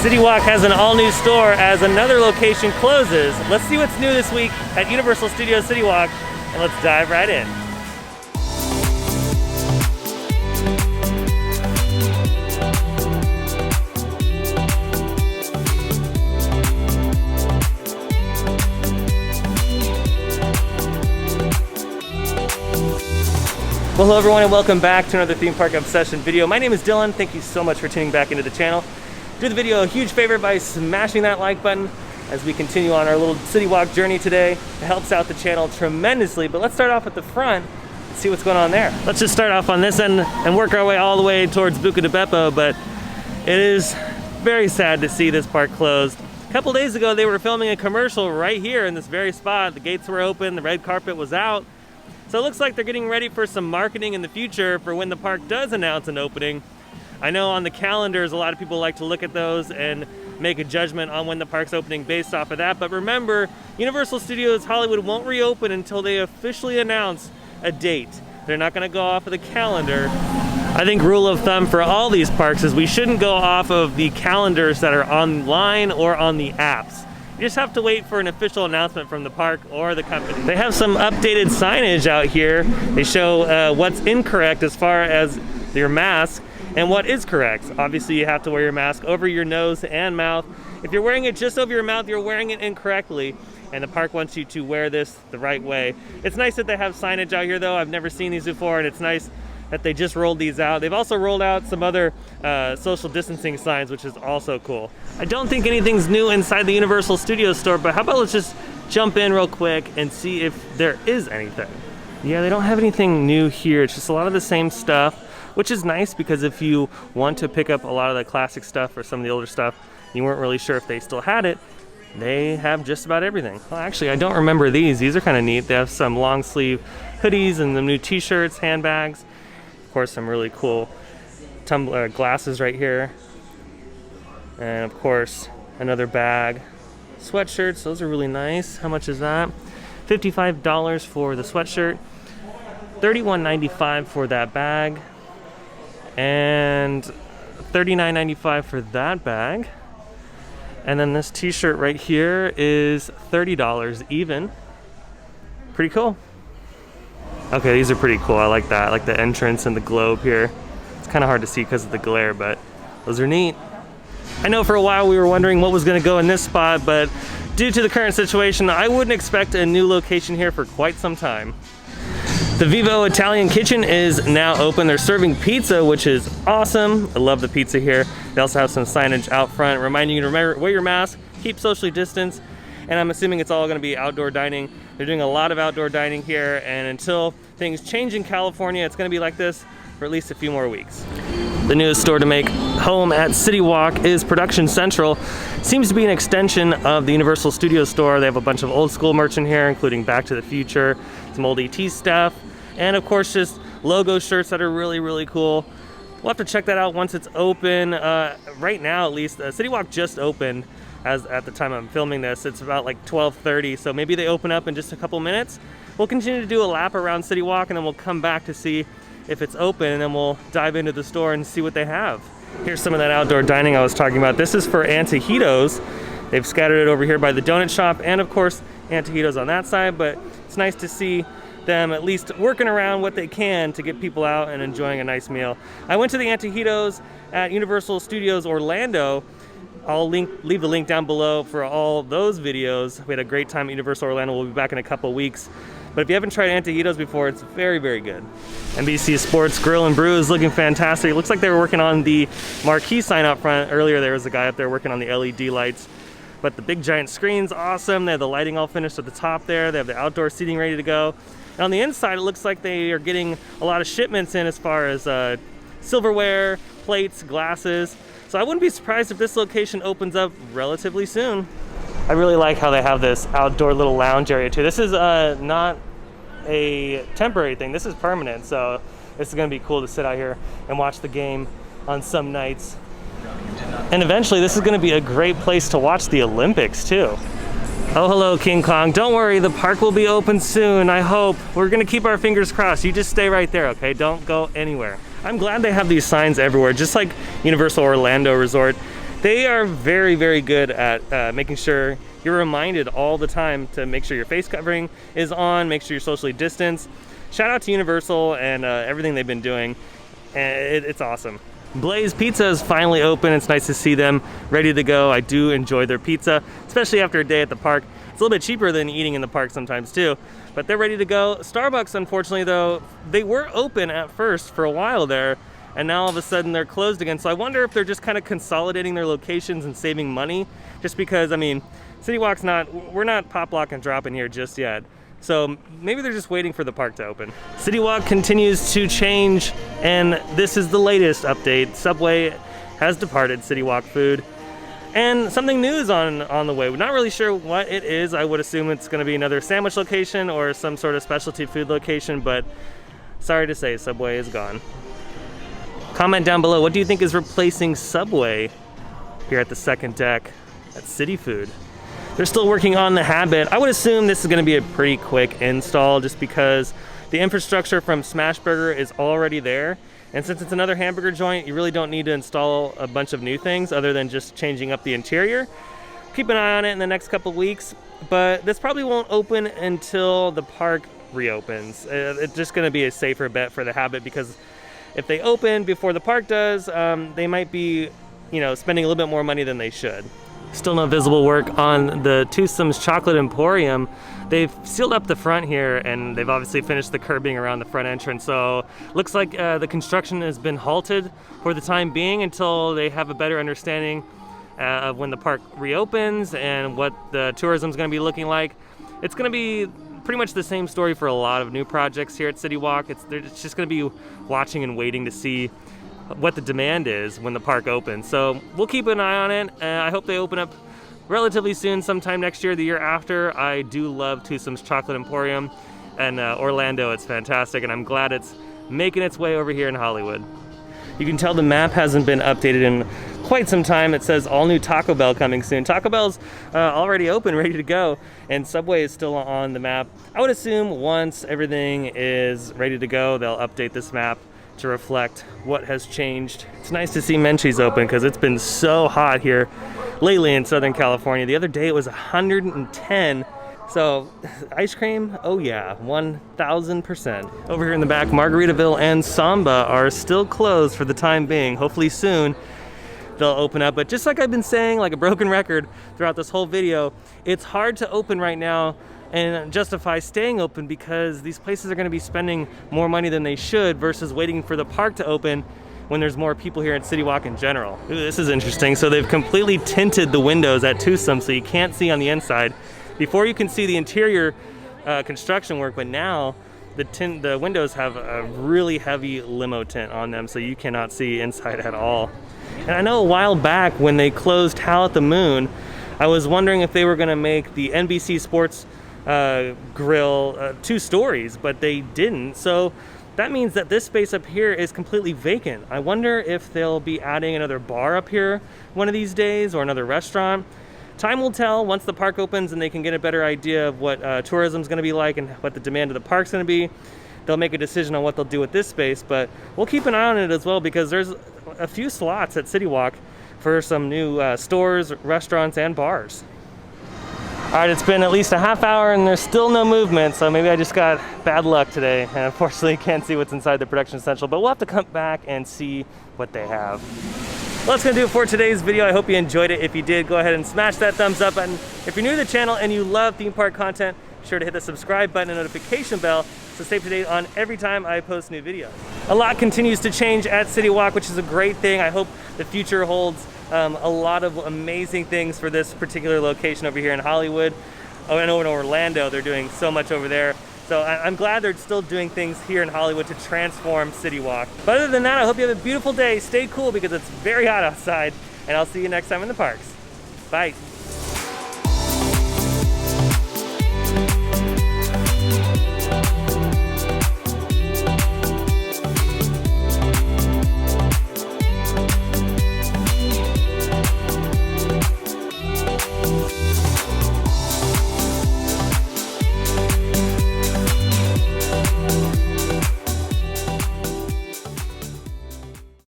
City Walk has an all-new store as another location closes. Let's see what's new this week at Universal Studios City Walk, and let's dive right in. Well, hello everyone and welcome back to another Theme Park Obsession video. My name is Dylan. Thank you so much for tuning back into the channel. Do the video a huge favor by smashing that like button as we continue on our little City Walk journey today. It helps out the channel tremendously, but let's start off at the front and see what's going on there. Let's just start off on this end and work our way all the way towards Buca di Beppo, but it is very sad to see this park closed. A couple days ago, they were filming a commercial right here in this very spot. The gates were open, the red carpet was out. So it looks like they're getting ready for some marketing in the future for when the park does announce an opening. I know on the calendars, a lot of people like to look at those and make a judgment on when the park's opening based off of that. But remember, Universal Studios Hollywood won't reopen until they officially announce a date. They're not gonna go off of the calendar. I think rule of thumb for all these parks is we shouldn't go off of the calendars that are online or on the apps. You just have to wait for an official announcement from the park or the company. They have some updated signage out here. They show what's incorrect as far as your mask and what is correct. Obviously, you have to wear your mask over your nose and mouth. If you're wearing it just over your mouth, you're wearing it incorrectly, and the park wants you to wear this the right way. It's nice that they have signage out here, though. I've never seen these before, and it's nice that they just rolled these out. They've also rolled out some other social distancing signs, which is also cool. I don't think anything's new inside the Universal Studios store, but how about let's just jump in real quick and see if there is anything. Yeah, they don't have anything new here. It's just a lot of the same stuff, which is nice because if you want to pick up a lot of the classic stuff or some of the older stuff, you weren't really sure if they still had it, they have just about everything. Well, actually, I don't remember these. These are kind of neat. They have some long sleeve hoodies and the new t-shirts, handbags. Of course, some really cool tumbler glasses right here. And of course, another bag. Sweatshirts, those are really nice. How much is that? $55 for the sweatshirt. $31.95 for that bag. And $39.95 for that bag. And then this t-shirt right here is $30 even. Pretty cool. Okay, these are pretty cool. I like that. I like the entrance and the globe here. It's kind of hard to see because of the glare, but those are neat. I know for a while we were wondering what was going to go in this spot, but due to the current situation, I wouldn't expect a new location here for quite some time. The Vivo Italian Kitchen is now open. They're serving pizza, which is awesome. I love the pizza here. They also have some signage out front reminding you to remember, wear your mask, keep socially distanced, and I'm assuming it's all going to be outdoor dining. They're doing a lot of outdoor dining here, and until things change in California, it's going to be like this for at least a few more weeks. The newest store to make home at City Walk is Production Central. Seems to be an extension of the Universal Studios store. They have a bunch of old school merch in here, including Back to the Future, some old ET stuff, and of course just logo shirts that are really, really cool. We'll have to check that out once it's open. Right now, at least, City Walk just opened. As at the time I'm filming this, it's about like 12:30, so maybe they open up in just a couple minutes. We'll continue to do a lap around City Walk, and then we'll come back to see if it's open, and then we'll dive into the store and see what they have. Here's some of that outdoor dining I was talking about. This is for Antojitos. They've scattered it over here by the donut shop, and of course Antojitos on that side, but it's nice to see them at least working around what they can to get people out and enjoying a nice meal. I went to the Antojitos at Universal Studios Orlando. I'll leave the link down below for all those videos. We had a great time at Universal Orlando. We'll be back in a couple weeks. But if you haven't tried Antojitos before, it's very, very good. NBC Sports Grill and Brew is looking fantastic. It looks like they were working on the marquee sign up front. Earlier there was a guy up there working on the LED lights. But the big giant screen's awesome. They have the lighting all finished at the top there. They have the outdoor seating ready to go. And on the inside, it looks like they are getting a lot of shipments in as far as silverware, plates, glasses. So I wouldn't be surprised if this location opens up relatively soon. I really like how they have this outdoor little lounge area too. This is not a temporary thing, this is permanent. So this is gonna be cool to sit out here and watch the game on some nights. And eventually this is gonna be a great place to watch the Olympics too. Oh, hello, King Kong. Don't worry, the park will be open soon, I hope. We're gonna keep our fingers crossed. You just stay right there, okay? Don't go anywhere. I'm glad they have these signs everywhere, just like Universal Orlando Resort. They are very, very good at making sure you're reminded all the time to make sure your face covering is on, make sure you're socially distanced. Shout out to Universal and everything they've been doing. It's awesome. Blaze Pizza is finally open. It's nice to see them ready to go. I do enjoy their pizza, especially after a day at the park. It's a little bit cheaper than eating in the park sometimes too, but they're ready to go. Starbucks, unfortunately though, they were open at first for a while there, and now all of a sudden they're closed again. So I wonder if they're just kind of consolidating their locations and saving money, just because, I mean, City Walk's we're not pop, lock, and dropping here just yet. So maybe they're just waiting for the park to open. City Walk continues to change, and this is the latest update. Subway has departed City Walk food, and something new is on the way. We're not really sure what it is. I would assume it's gonna be another sandwich location or some sort of specialty food location, but sorry to say, Subway is gone. Comment down below, what do you think is replacing Subway here at the second deck at City Food? They're still working on the Habit. I would assume this is gonna be a pretty quick install just because the infrastructure from Smashburger is already there. And since it's another hamburger joint, you really don't need to install a bunch of new things other than just changing up the interior. Keep an eye on it in the next couple weeks, but this probably won't open until the park reopens. It's just gonna be a safer bet for the Habit, because if they open before the park does, they might be, spending a little bit more money than they should. Still no visible work on the Twosome's Chocolate Emporium. They've sealed up the front here, and they've obviously finished the curbing around the front entrance. So looks like the construction has been halted for the time being until they have a better understanding of when the park reopens and what the tourism is going to be looking like. It's going to be pretty much the same story for a lot of new projects here at City Walk. It's just going to be watching and waiting to see what the demand is when the park opens. So we'll keep an eye on it. I hope they open up relatively soon, sometime next year, the year after. I do love Twosome's Chocolate Emporium, and Orlando, it's fantastic, and I'm glad it's making its way over here in Hollywood. You can tell the map hasn't been updated in quite some time. It says all new Taco Bell coming soon. Taco Bell's already open, ready to go, and Subway is still on the map. I would assume once everything is ready to go, they'll update this map to reflect what has changed. It's nice to see Menchies open because it's been so hot here lately in Southern California. The other day it was 110. So ice cream, oh yeah, 1000%. Over here in the back, Margaritaville and Samba are still closed for the time being. Hopefully soon they'll open up. But just like I've been saying, like a broken record throughout this whole video, it's hard to open right now and justify staying open because these places are going to be spending more money than they should versus waiting for the park to open when there's more people here at City Walk in general. Ooh, this is interesting. So they've completely tinted the windows at Twosome so you can't see on the inside. Before you can see the interior construction work, but now the windows have a really heavy limo tint on them so you cannot see inside at all. And I know a while back when they closed Howl at the Moon, I was wondering if they were going to make the NBC Sports Grill 2 stories, but they didn't. So that means that this space up here is completely vacant. I wonder if they'll be adding another bar up here one of these days or another restaurant. Time will tell once the park opens and they can get a better idea of what tourism is going to be like and what the demand of the park's going to be. They'll make a decision on what they'll do with this space, but we'll keep an eye on it as well because there's a few slots at City Walk for some new stores, restaurants, and bars. All right, it's been at least a half hour and there's still no movement, so maybe I just got bad luck today and unfortunately can't see what's inside the production central, but we'll have to come back and see what they have. Well, that's gonna do it for today's video. I hope you enjoyed it. If you did, go ahead and smash that thumbs up button. If you're new to the channel and you love theme park content, be sure to hit the subscribe button and notification bell to stay up to date on every time I post new videos. A lot continues to change at City Walk, which is a great thing. I hope the future holds a lot of amazing things for this particular location over here in Hollywood. Oh, and over in Orlando, they're doing so much over there. So I'm glad they're still doing things here in Hollywood to transform City Walk. But other than that, I hope you have a beautiful day. Stay cool because it's very hot outside, and I'll see you next time in the parks. Bye.